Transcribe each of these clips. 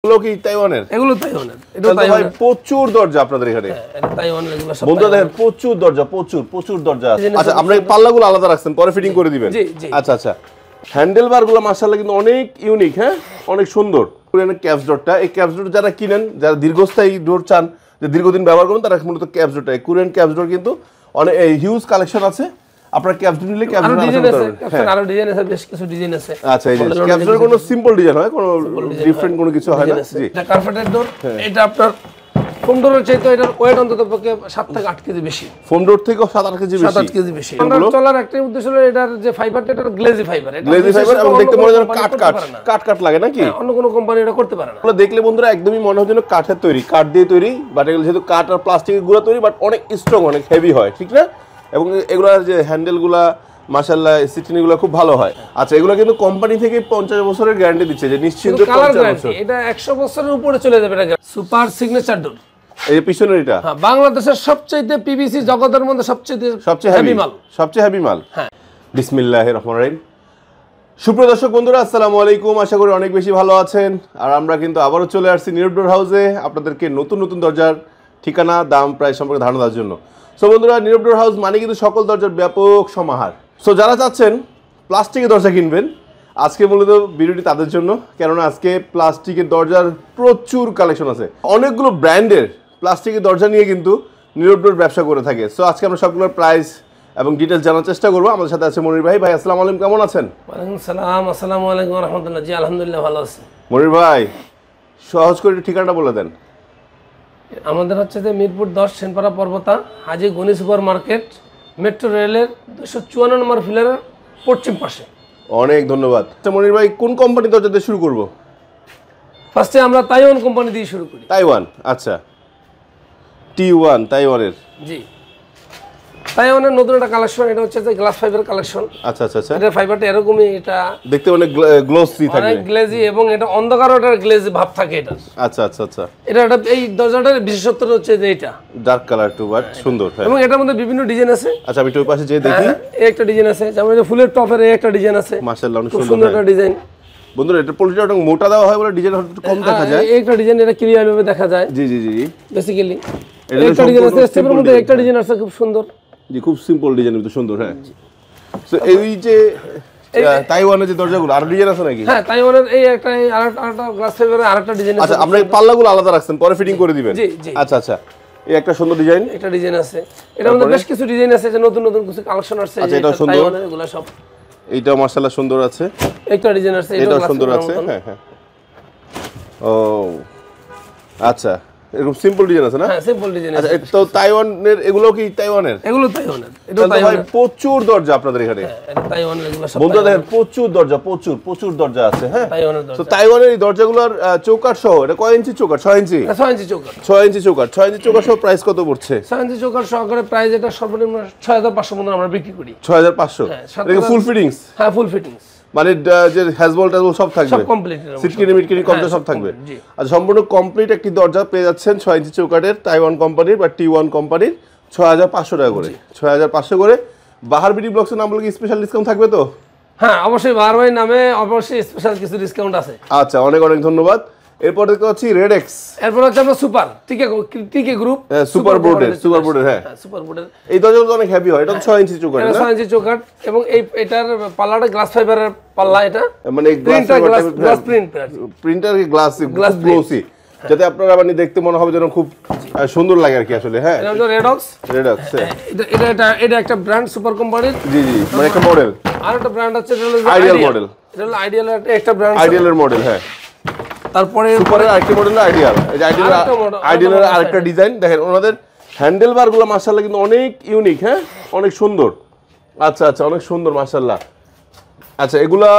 এগুলো কি তাইওয়ানের? এগুলো তাইওয়ানের। এটা ভাই প্রচুর দরজা আপনাদের এখানে। হ্যাঁ, এটা তাইওয়ানের এগুলো সব। বন্ধুরা দেখেন প্রচুর দরজা, প্রচুর দরজা আছে। আচ্ছা, আমরা এই পাল্লাগুলো আলাদা রাখছেন, পরে ফিটিং করে দিবেন। জি জি। আচ্ছা আচ্ছা, হ্যান্ডেল বারগুলো মাশাআল্লাহ কিন্তু অনেক ইউনিক, হ্যাঁ অনেক সুন্দর। কোরিয়ানের ক্যাপস ডোরটা, এই ক্যাপস ডোর যারা কিনেন, যারা দীর্ঘস্থায়ী ডোর চান, যে দীর্ঘদিন ব্যবহার করবেন, তারা মূলত ক্যাপস ডোরটা, কোরিয়ান ক্যাপস ডোর কিন্তু অনেক হিউজ কালেকশন আছে। আপনারা ক্যাপস ডোর নিলে ক্যাপস ডোর ডিজাইন আছে, আরো ডিজাইন আছে, বেশ কিছু ডিজাইন আছে। আচ্ছা, এই যে ক্যাপস ডোর কোনো সিম্পল ডিজাইন হয়, কোনো ডিফারেন্ট কোনো কিছু হয় না। জি, এটা কার্পেটের ডোর। এটা আপনার ফোম ডোরের চাইতে এটার ওয়েট অন্তত পক্ষে 7 থেকে 8 কেজি বেশি। ফোম ডোর থেকে 7-8 কেজি বেশি। 7-8 কেজি বেশি। আমরা চলার একটাই উদ্দেশ্য হলো এটার যে ফাইবারটা, এটা গ্লেজি ফাইবার। গ্লেজি ফাইবার এবং দেখতে মনে হয় কাট লাগে নাকি? অন্য কোনো কোম্পানি এটা করতে পারে না। আমরা দেখলে বন্ধুরা একদমই মনে হয় যেন কাঠের তৈরি, কাঠ দিয়ে তৈরি, বাট এগুলো যেহেতু কাঠ আর প্লাস্টিকের গুঁড়া তৈরি, বাট অনেক স্ট্রং, অনেক হেভি হয়, ঠিক না? এবং এগুলোর যে হ্যান্ডেলগুলা মাশাআল্লাহ, সিটিনিগুলো খুব ভালো হয়। আচ্ছা, এগুলো কিন্তু কোম্পানি থেকে 50 বছরের গ্যারান্টি দিচ্ছে, যে নিশ্চিন্তে 50 বছর। এটা 100 বছরের উপরে চলে যাবে। এটা সুপার সিগনেচার ডোর। এই যে পিছনের এটা, হ্যাঁ, বাংলাদেশের সবচেয়ে পিভিসি জগতের মধ্যে সবচেয়ে হেভি মাল। সবচেয়ে হেভি মাল। হ্যাঁ। বিসমিল্লাহির রহমানির রহিম। সুপ্রিয় দর্শক বন্ধুরা, আসসালামু আলাইকুম। আশা করি অনেক বেশি ভালো আছেন। আর আমরা কিন্তু আবারও চলে আসছি নীরব ডোর হাউসে আপনাদেরকে নতুন নতুন দরজার ঠিকানা, দাম, প্রাইস সম্পর্কে ধারণা দেওয়ার জন্য। সো বন্ধুরা, নীরব ডোর হাউস মানে কিন্তু সকল দরজার ব্যাপক সমাহার। সো যারা চাচ্ছেন প্লাস্টিকের দরজা কিনবেন, আজকে মূলত ভিডিওটি তাদের জন্য, কেননা আজকে প্লাস্টিকের দরজার প্রচুর কালেকশন আছে। অনেকগুলো ব্র্যান্ডের প্লাস্টিকের দরজা নিয়ে কিন্তু নীরব ডোর ব্যবসা করে থাকে। সো আজকে আমরা সবগুলোর প্রাইস এবং ডিটেলস জানার চেষ্টা করবো। আমাদের সাথে আছে মনির ভাই। ভাই আসসালামু আলাইকুম, কেমন আছেন? ওয়ালাইকুম সালাম। আসসালামু আলাইকুম ওয়া রাহমাতুল্লাহ। জি আলহামদুলিল্লাহ ভালো আছি। মনির ভাই, সহজ করে ঠিকানাটা বলে দেন। আমাদের হচ্ছে যে মিরপুর 10 সেনপাড়া পর্বতা, হাজী গনি সুপার মার্কেট, মেট্রো রেলের 254 নম্বর ফিলারের পশ্চিম পাশে। অনেক ধন্যবাদ। আচ্ছা মনির ভাই, কোন কোম্পানির দরজা দিয়ে শুরু করবো? ফার্স্টে আমরা তাইওয়ান কোম্পানি দিয়ে শুরু করি। তাইওয়ান, আচ্ছা, T1 তাইওয়ানের। জি, তাইওয়ানের নতুন একটা কালেকশন। এটা হচ্ছে যে গ্লাস ফাইবার কালেকশন। আচ্ছা আচ্ছা আচ্ছা, এটা ফাইবারটা এরকমই, এটা দেখতে অনেক গ্লোসি থাকে, অনেক গ্লেজি, এবং এটা অন্ধকারও একটা গ্লেজি ভাব থাকে এটা। আচ্ছা আচ্ছা আচ্ছা, এটা এই দরজাটার বিশেষত্ব হচ্ছে যে এটা ডার্ক কালার টু, বাট সুন্দর। এবং এটার মধ্যে বিভিন্ন ডিজাইন আছে। আচ্ছা, আমি একটু ওই পাশে যেয়ে দেখি। এই একটা ডিজাইন আছে, যেমন এই ফুলের টপের এই একটা ডিজাইন আছে, মাশাআল্লাহ অনেক খুব সুন্দর সুন্দর একটা ডিজাইন। বন্ধুরা, এটা পলিটা অনেক মোটা দেওয়া হয় বলে ডিজাইন একটু কম দেখা যায়। এই একটা ডিজাইন, এটা ক্লিয়ার ভাবে দেখা যায়। জি জি জি, বেসিক্যালি একটা ডিজাইন আছে, স্টেপের মধ্যে একটা ডিজাইন আছে, খুব সুন্দর। জি, খুব সিম্পল ডিজাইন, কিন্তু সুন্দর। হ্যাঁ, সো এই যে তাইওয়ানের যে দরজাগুলো আর ডিজাইন আছে নাকি? হ্যাঁ, তাইওয়ানের এই একটা আরেকটা গ্লাস ফাইবারের আরেকটা ডিজাইন আছে। আচ্ছা, আমরা এই পাল্লাগুলো আলাদা রাখছেন, পরে ফিটিং করে দিবেন। জি জি। আচ্ছা আচ্ছা, এই একটা সুন্দর ডিজাইন, একটা ডিজাইন আছে। এটার মধ্যে বেশ কিছু ডিজাইন আছে, যে নতুন নতুন কিছু কালেকশন আসছে। আচ্ছা, এটাও সুন্দর, তাইওয়ানের এগুলা সব। এইটাও মাশাআল্লাহ সুন্দর আছে। একটা ডিজাইন আছে, এটাও সুন্দর আছে। হ্যাঁ হ্যাঁ, ও আচ্ছা, এরকম সিম্পল ডিজাইন আছে না? হ্যাঁ, সিম্পল ডিজাইন আছে। আচ্ছা, তো তাইওয়ানের এগুলো কি তাইওয়ানের? এগুলো তাইওয়ানের। এটা তাহলে ভাই প্রচুর দরজা আপনাদের এখানে। হ্যাঁ, এটা তাইওয়ানের এগুলো সব। বন্ধুরা দেখেন প্রচুর দরজা, প্রচুর দরজা আছে। হ্যাঁ, তাইওয়ানের তো দরজা। তাইওয়ানের এই দরজাগুলোর চৌকাঠ সহ, এটা কয় ইঞ্চি চৌকাঠ? 6 ইঞ্চি। 6 ইঞ্চি চৌকাঠ। 6 ইঞ্চি চৌকাঠ, 6 ইঞ্চি চৌকাঠ সহ প্রাইস কত পড়ছে? 6 ইঞ্চি চৌকাঠ সহকারে প্রাইস এটা সর্বনিম্ন 6500 মতো আমরা বিক্রি করি। 6500। এটা ফুল ফিটিংস? হ্যাঁ, ফুল ফিটিংস, মানে যে হ্যাজবল টাজবল সব থাকবে, সব কমপ্লিট, সিটকিনি মিটকিনি কমপ্লিট সব থাকবে। আচ্ছা, সম্পূর্ণ কমপ্লিট একটি দরজা পেয়ে যাচ্ছেন 6 ইঞ্চি চৌকাঠের, তাইওয়ান কোম্পানির বা T1 কোম্পানির, 6500 টাকা করে। 6500 করে। বাহার বিডি ব্লগসের নাম বলে কি স্পেশাল ডিসকাউন্ট থাকবে তো? হ্যাঁ, অবশ্যই বাহার ভাই নামে অবশ্যই স্পেশাল কিছু ডিসকাউন্ট আছে। আচ্ছা, অনেক অনেক ধন্যবাদ। এরপর দেখতে পাচ্ছি রেড এক্স। এরপর হচ্ছে আমরা সুপার টিকে গ্রুপ, সুপার বোর্ডের। হ্যাঁ, সুপার বোর্ডের এই দরজাগুলো অনেক হেভি হয়। এটা 6 ইঞ্চি চৌকাঠ, এটা 6 ইঞ্চি চৌকাঠ, এবং এটার পাল্লাটা গ্লাস ফাইবারের পাল্লা। এটা মানে গ্লাস প্রিন্টার গ্লাস গ্লোসি, যাতে আপনারা মানে দেখতে মনে হবে যেন খুব সুন্দর লাগে আর কি আসলে। হ্যাঁ, এটা হলো রেডক্স। এটা একটা ব্র্যান্ড সুপার কোম্পানির। জি জি, মানে একটা মডেল। আর একটা ব্র্যান্ড আছে, এটা হলো আইডিয়াল মডেল। এটা হলো আইডিয়ালের একটা ব্র্যান্ড, আইডিয়ালের মডেল। হ্যাঁ, তারপরে সুপারের আরেকটা মডেল আইডিয়াল। এই যে আইডিয়ালের আরেকটা ডিজাইন দেখেন। ওনাদের হ্যান্ডেল বারগুলো মাশাআল্লাহ কিন্তু অনেক ইউনিক, হ্যাঁ অনেক সুন্দর। আচ্ছা আচ্ছা, অনেক সুন্দর মাশাআল্লাহ। আচ্ছা, এগুলা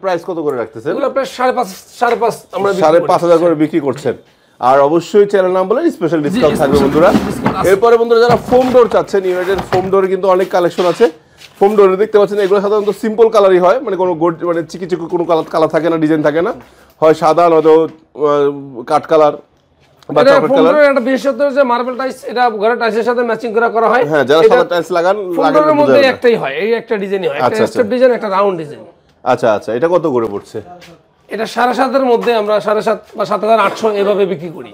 প্রাইস কত করে রাখতেছেন? এগুলো প্রায় 5.5 আমরা 5,500 করে বিক্রি করছেন। আর অবশ্যই চ্যানেল নাম বলে স্পেশাল ডিসকাউন্ট থাকবে বন্ধুরা। এরপরে বন্ধুরা, যারা ফোম ডোর চাচ্ছেন, ইউনাইটেড ফোম ডোরে কিন্তু অনেক কালেকশন আছে। ফোম ডোরে দেখতে পাচ্ছেন, এগুলো সাধারণত সিম্পল কালারই হয়, মানে কোনো মানে চিকি কোনো কালার থাকে না, ডিজাইন থাকে না, হয় সাদা নয়তো কাঠ কালার বা চকলেট কালার। এটা বিশেষত যে মার্বেল টাইলস, এটা ঘরে টাইলসের সাথে ম্যাচিং করা হয়। হ্যাঁ, যারা সাদা টাইলস লাগানোর মধ্যে একটাই হয়, এই একটা ডিজাইন হয়, একটা স্টেপ ডিজাইন, একটা রাউন্ড ডিজাইন। আচ্ছা আচ্ছা, এটা কত করে পড়ছে? এটা 7,500 মধ্যে আমরা 7,500 বা 7,800 এভাবে বিক্রি করি।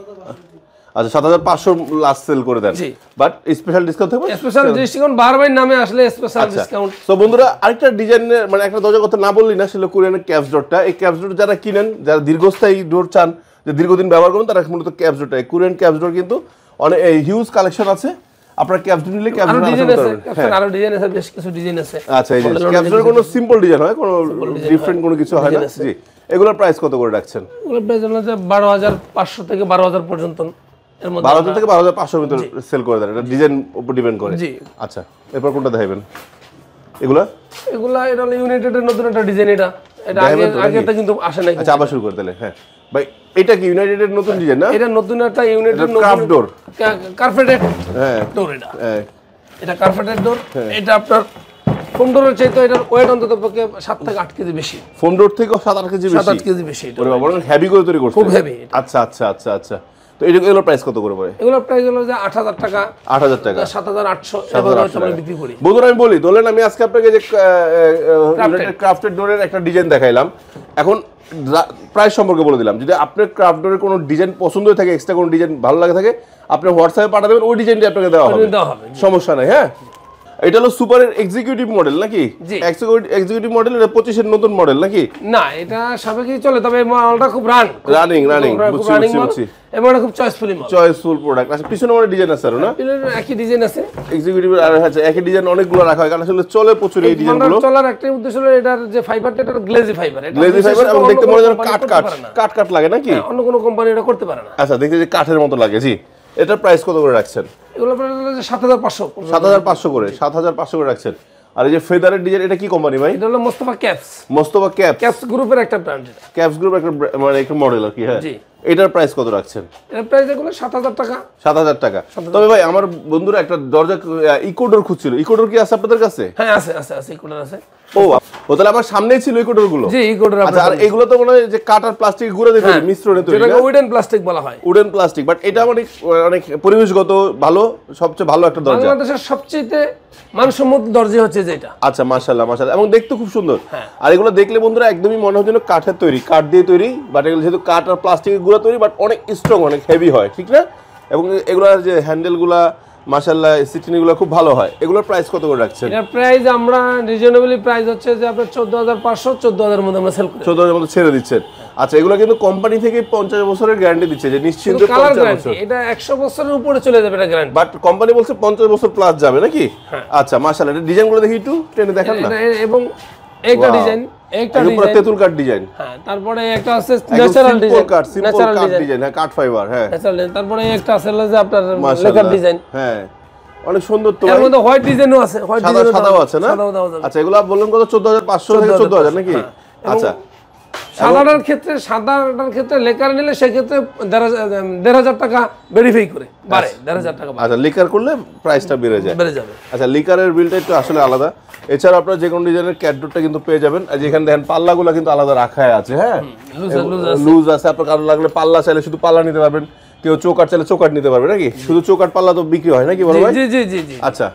আচ্ছা 7,500 লাস্ট সেল করে দেন, বাট স্পেশাল ডিসকাউন্ট থাকবে। স্পেশাল ডিসকাউন্ট বারবার নামে আসলে স্পেশাল ডিসকাউন্ট। তো বন্ধুরা আরেকটা ডিজাইনের মানে একটা দরজার কথা না বললি না, সেটা কোরিয়ানের ক্যাপস ডোরটা। এই ক্যাপস ডোর যারা কিনেন, যারা দীর্ঘস্থায়ী ডোর চান, যে দীর্ঘদিন ব্যবহার করুন, তারা মূলত ক্যাপস ডোরটা, কোরিয়ান ক্যাপস ডোর কিন্তু অনেক হিউজ কালেকশন আছে। আপনার ক্যাপস ডোর নিলে ক্যাপস ডোর আরো ডিজাইন আছে, বেশ কিছু ডিজাইন আছে। আচ্ছা এই যে ক্যাপস ডোর কোনো সিম্পল ডিজাইন হয়, কোনো ডিফারেন্ট কোনো কিছু হয় না। জি, এগুলোর প্রাইস কত করে রাখছেন? এগুলোর প্রাইস হলো যে 12,500 থেকে 12,000 পর্যন্ত, এর মধ্যে 12,000 থেকে 12,500 ভিতর সেল করে দেন। এটা ডিজাইন উপর ডিপেন্ড করে। জি আচ্ছা, এরপর কোনটা দেখাবেন? এগুলা এটা হলো ইউনাইটেডের নতুন একটা ডিজাইন। এটা আগেটা কিন্তু আসে নাই। আচ্ছা আবার শুরু করে দিলে। হ্যাঁ ভাই, এটা কি ইউনাইটেডের নতুন ডিজাইন না? এটা নতুন একটা ইউনাইটেড ক্রাফট ডোর, কার্পেটেড হ্যাঁ ডোর। এটা কার্পেটেড ডোর। এটা আপনার ফোম ডোরের চাইতে এটার ওয়েট অন্তত পক্ষে 7 থেকে 8 কেজি বেশি। ফোম ডোর থেকে 7-8 কেজি বেশি। 7-8 কেজি বেশি। এটা ওরে বাবা, অনেক হেভি করে তৈরি করছে, খুব হেভি। আচ্ছা আচ্ছা আচ্ছা আচ্ছা। তো এগুলোর প্রাইস কত করে পড়ে? এগুলোর প্রাইস হলো যে 8,000 টাকা, 8,000 টাকা, 7,800 এভাবে আমরা বিক্রি করি। বন্ধুরা আমি বলি, ধরলেন আমি আজকে আপনাকে যে ক্রাফটেড ডোরের একটা ডিজাইন দেখাইলাম, এখন প্রাইস সম্পর্কে বলে দিলাম। যদি আপনার ক্রাফট ডোরের কোনো ডিজাইন পছন্দ হয়ে থাকে, এক্সট্রা কোনো ডিজাইন ভালো লাগে থাকে, আপনি হোয়াটসঅ্যাপে পাঠিয়ে দেবেন, ওই ডিজাইনটি আপনাকে দেওয়া হবে, সমস্যা নাই। হ্যাঁ, এটা হলো সুপারের এক্সিকিউটিভ মডেল নাকি? এক্সিকিউটিভ মডেল, এটা 25 এর নতুন মডেল নাকি? না, এটা সাবেকই চলে, তবে মডেলটা খুব রানিং বুঝছি। এবং এটা খুব চয়েসফুল প্রোডাক্ট। আচ্ছা, পিছনে অনেক ডিজাইন আছে আর না? একই ডিজাইন আছে এক্সিকিউটিভ, আর আচ্ছা একই ডিজাইন অনেকগুলো রাখা হয়, কারণ আসলে চলে প্রচুর এই ডিজাইনগুলো। চলার একটা উদ্দেশ্য হলো এটার যে ফাইবারটা, এটা গ্লেজি ফাইবার। এবং দেখতে মনে হয় কাট লাগে নাকি? অন্য কোনো কোম্পানি এটা করতে পারে না। আচ্ছা, দেখতে যে কাঠের মতো লাগে। জি, এটার প্রাইস কত করে রাখছেন? এগুলো প্রাইস হলো 7,500 করে 7,500 করে রাখছেন। আর এই যে ফেদারের ডিজাইন, এটা কি কোম্পানি ভাই? এটা হলো মোস্তফা ক্যাপস। ক্যাপস গ্রুপের একটা ব্র্যান্ড। ক্যাপস গ্রুপ একটা মানে একটা মডেল আর কি। হ্যাঁ, এটার প্রাইস কত রাখছেন? এর প্রাইস এগুলো 7,000 টাকা। 7,000 টাকা। তবে ভাই, আমার বন্ধুরা একটা দরজা ইকোডোর খুঁজছিল। ইকোডোর কি আছে আপনাদের কাছে? হ্যাঁ আছে ইকোডোর আছে। ও তাহলে আমার সামনেই ছিল ইকোডোর গুলো। জি, ইকোডোর। আচ্ছা, আর এগুলো তো মনে হয় যে কাঠ আর প্লাস্টিক গুঁড়ো দিয়ে তৈরি, মিশ্রণে তৈরি, যেটাকে উডেন প্লাস্টিক বলা হয়। উডেন প্লাস্টিক, বাট এটা অনেক পরিবেশগত ভালো, সবচেয়ে ভালো একটা দরজা। বাংলাদেশের সবচেয়ে মানসম্মত দরজা হচ্ছে যেটা। আচ্ছা, মাশাআল্লাহ মাশাআল্লাহ, এবং দেখতে খুব সুন্দর। আর এগুলো দেখলে বন্ধুরা একদমই মনে হয় যেন কাঠের তৈরি, কাঠ দিয়ে তৈরি, বাট এগুলো যেহেতু কাঠ আর প্লাস্টিকের গুঁড়ো তৈরি, বাট অনেক স্ট্রং, অনেক হেভি হয়, ঠিক না? এবং এগুলোর যে হ্যান্ডেলগুলা মাশাআল্লাহ, সিটিনিগুলো খুব ভালো হয়। এগুলোর প্রাইস কত করে রাখছেন? এর প্রাইস আমরা রিজনেবলি প্রাইস হচ্ছে যে আপনার 14,500, 14,000 এর মধ্যে আমরা সেল করি। 14,000 এর মধ্যে ছেড়ে দিচ্ছেন। আচ্ছা, এগুলো কিন্তু কোম্পানি থেকে 50 বছরের গ্যারান্টি দিচ্ছে, যে নিশ্চিন্তে 50 বছর। এটা 100 বছরের উপরে চলে যাবে এটা গ্যারান্টি, বাট কোম্পানি বলছে 50 বছর প্লাস যাবে নাকি? আচ্ছা, মাশাআল্লাহ, এটা ডিজাইনগুলো দেখি একটু টেনে দেখান না। এবং একটা ডিজাইন, একটা ডিজাইন তেতুল কাঠ ডিজাইন। হ্যাঁ, তারপরে একটা আছে ন্যাচারাল ডিজাইন, সিম্পল কাঠ ডিজাইন। হ্যাঁ, কাঠ ফাইবার। হ্যাঁ, ন্যাচারাল। তারপরে একটা আছে যে আপনার লেকার ডিজাইন। হ্যাঁ, অনেক সুন্দর। তো এর মধ্যে হোয়াইট ডিজাইনও আছে, হোয়াইট ডিজাইন সাদাও আছে না? আচ্ছা, এগুলো বললেন কত? 14,500 থেকে 14,000 নাকি? আচ্ছা, সাদাটার ক্ষেত্রে লেকার নিলে সেক্ষেত্রে 1,500 টাকা ভেরিফাই করে বাড়ে, 1,500 টাকা। আচ্ছা, লিকার করলে প্রাইসটা বেড়ে যাবে। আচ্ছা, লিকারের বিলটা একটু আসলে আলাদা। এছাড়া আপনারা যে কোনো ডিজাইনের ক্যাটডোরটা কিন্তু পেয়ে যাবেন। আর যেখানে দেখেন পাল্লাগুলো কিন্তু আলাদা রাখা আছে। হ্যাঁ, লুজ আছে। আপনার কারো লাগলে পাল্লা চাইলে শুধু পাল্লা নিতে পারবেন, কেউ চৌকাট চাইলে চৌকাট নিতে পারবে নাকি? শুধু চৌকাট পাল্লা তো বিক্রি হয় নাকি বড় ভাই? জি। আচ্ছা,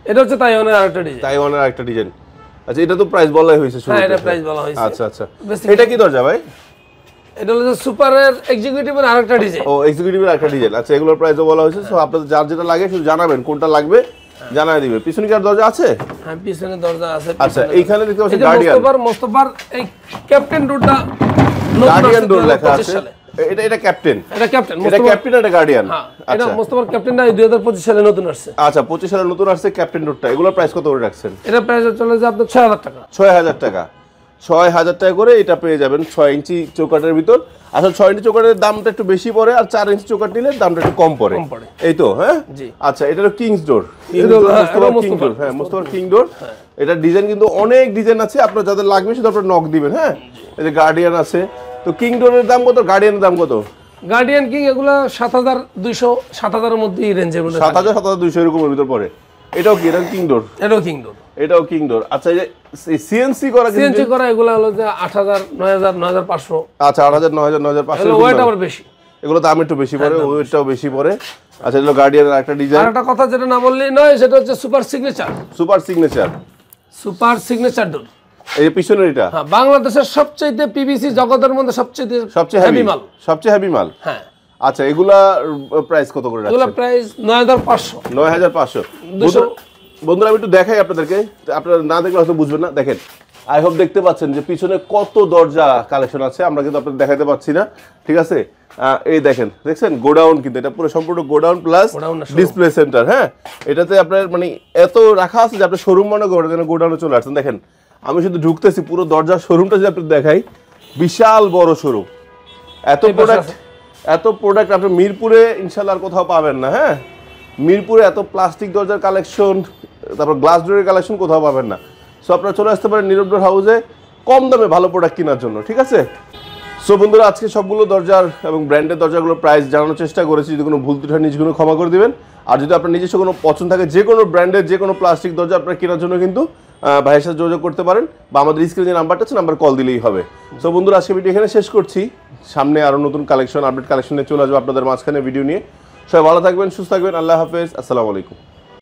এটা হচ্ছে তাইওয়ানের আরেকটা ডিজাইন। আচ্ছা, এটা তো প্রাইস বলা হয়েছে শুরুতে। হ্যাঁ, এটা প্রাইস বলা হয়েছে। আচ্ছা। এটা কি দরজা ভাই? এটা হলো সুপারের এক্সিকিউটিভের আরেকটা ডিজাইন। এক্সিকিউটিভের আরেকটা ডিজাইন। আচ্ছা, এগুলোর প্রাইসও বলা হয়েছে। সো আপনাদের যার যেটা লাগে শুধু জানাবেন, কোনটা লাগবে জানাই দিবে। পিছনে কি আর দরজা আছে? হ্যাঁ, পিছনে দরজা আছে। আচ্ছা, এইখানে দেখতে পাচ্ছেন মোস্তফার এই ক্যাপ্টেন ডোরটা, গার্ডিয়ান ডোর লেখা আছে। এটা ক্যাপ্টেন, এটা ক্যাপ্টেন, এটা গার্ডিয়ান। এটা মোস্তফার ক্যাপ্টেনটা 2025 সালে নতুন আসছে। আচ্ছা, 25 সালে নতুন আসছে ক্যাপ্টেন ডোরটা। এগুলোর প্রাইস কত করে রাখছেন? এটা প্রাইস চলে যায় আপনার 6,000 টাকা। 6,000 টাকা। 6,000 টাকা করে এটা পেয়ে যাবেন 6 ইঞ্চি চৌকাটের ভিতর। আসলে 6 ইঞ্চি চৌকাটের দামটা একটু বেশি পড়ে, আর 4 ইঞ্চি চৌকাট নিলে দামটা একটু কম পড়ে। এই তো। হ্যাঁ, আচ্ছা, এটা হলো কিংস ডোর। হ্যাঁ, মোস্তফার কিং ডোর। এটা ডিজাইন কিন্তু অনেক ডিজাইন আছে, আপনার যাদের লাগবে শুধু আপনারা নক দিবেন। হ্যাঁ, এই যে গার্ডিয়ান আছে। তো কিং ডোরের দাম কত? গার্ডিয়ানের দাম কত? গার্ডিয়ান কিং এগুলো 7,200, 7,000 এর মধ্যে রেঞ্জের মধ্যে। 7,000, 7,200 এরকমের ভিতর পড়ে। এটাও কি? এটা কিং ডোর। এটাও কিং ডোর। আচ্ছা, এই যে সিএনসি করা এগুলো হলো যে 8,000, 9,000, 9,500। আচ্ছা, 8,000, 9,000, 9,500। ওয়েট আবার বেশি, এগুলো দাম একটু বেশি পড়ে, ওয়েটটাও বেশি পড়ে। আচ্ছা, এগুলো গার্ডিয়ানের একটা ডিজাইন। আর একটা কথা যেটা না বললেই নয়, সেটা হচ্ছে সুপার সিগনেচার ডোর। এই পিছনের এটা হ্যাঁ, বাংলাদেশের সবচেয়ে পিভিসি জগতের মধ্যে সবচেয়ে হেভি মাল, সবচেয়ে হেভি মাল। হ্যাঁ, আচ্ছা, এগুলা প্রাইস কত করে রাখছেন? এগুলো প্রাইস 9500। 9500। বন্ধুরা আমি একটু দেখাই আপনাদেরকে, আপনারা না দেখলে হয়তো বুঝবেন না। দেখেন, আই হোপ দেখতে পাচ্ছেন যে পিছনে কত দরজা কালেকশন আছে, আমরা কিন্তু আপনাদের দেখাতে পাচ্ছি না, ঠিক আছে? এই দেখেন, দেখছেন গোডাউন, কিন্তু এটা পুরো সম্পূর্ণ গোডাউন প্লাস ডিসপ্লে সেন্টার। হ্যাঁ, এটাতে আপনার মানে এত রাখা আছে যে আপনি শোরুম মনে করেন গোডাউনে চলে আসছেন। দেখেন আমি শুধু ঢুকতেছি, পুরো দরজার শোরুমটা যদি আপনাদের দেখাই, বিশাল বড় শোরুম। এত প্রোডাক্ট আপনি মিরপুরে ইনশাল্লাহ আর কোথাও পাবেন না। হ্যাঁ, মিরপুরে এত প্লাস্টিক দরজার কালেকশন, তারপর গ্লাস ডোরের কালেকশন কোথাও পাবেন না। সো আপনারা চলে আসতে পারেন নীরব ডোর হাউসে কম দামে ভালো প্রোডাক্ট কেনার জন্য, ঠিক আছে? সো বন্ধুরা, আজকে সবগুলো দরজার এবং ব্র্যান্ডের দরজাগুলোর প্রাইস জানানোর চেষ্টা করেছি। যদি কোনো ভুল ত্রুটি নিজগুলো ক্ষমা করে দিবেন। আর যদি আপনার নিজস্ব কোনো পছন্দ থাকে যে কোনো ব্র্যান্ডের যে কোনো প্লাস্টিক দরজা আপনার কেনার জন্য কিন্তু ভাইয়ের সাথে যোগাযোগ করতে পারেন, বা আমাদের স্ক্রিনে যে নাম্বারটা আছে নাম্বার কল দিলেই হবে। সো বন্ধুরা, আজকে ভিডিও এখানে শেষ করছি। সামনে আরও নতুন কালেকশন, আপডেট কালেকশনে চলে আসবো আপনাদের মাঝখানে ভিডিও নিয়ে। সবাই ভালো থাকবেন, সুস্থ থাকবেন। আল্লাহ হাফেজ, আসসালামু আলাইকুম।